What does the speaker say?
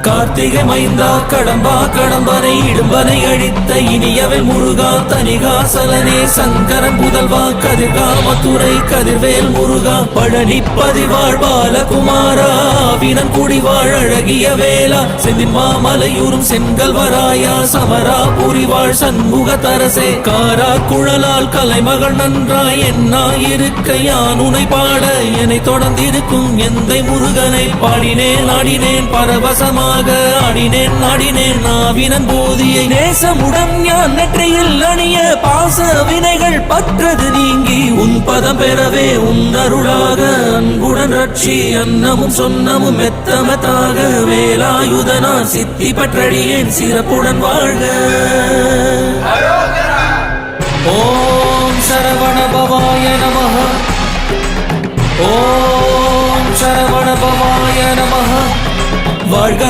கார்த்திகை மைந்தா கடம்பா கடம்பனை இடும்பனை அழித்த இனியவன் முருகா தனிகாசலனே சங்கரன் புதல்வா கதிர்கா மதுரை கதிர்வேல் முருகா பழனி பதிவாழ் பாலகுமாரா வினன் குடிவாழ் அழகிய வேளா செந்தின் மாமலையூரும் செங்கல்வராயா சமரா புரிவாழ் சண்முக தரசே காரா குழலால் கலைமகள் நன்றாய் என்னாயிருக்க யான் உனை பாட என்னை தொடர்ந்திருக்கும் எந்தை முருகனை பாடினேன் ஆடினேன் பரவசமாக ஆடினேன் நாடினேன் நாவினன் போதியை நேசமுடன் ஞான் நெற்றியில் அணிய பாச வினைகள் பற்றது நீங்கி உன் பதம் பெறவே உன் அருளாக அன்புடன் ரட்சி அன்னமும் சொன்னமும் மெத்தமத்தாக வேலாயுதனார் சித்தி பற்றடியேன் சிறப்புடன் வாழ்க. ஓம் சரவண பவாய நமஹ. ஓம் சரவண பவாய நமஹ. வாழ்க.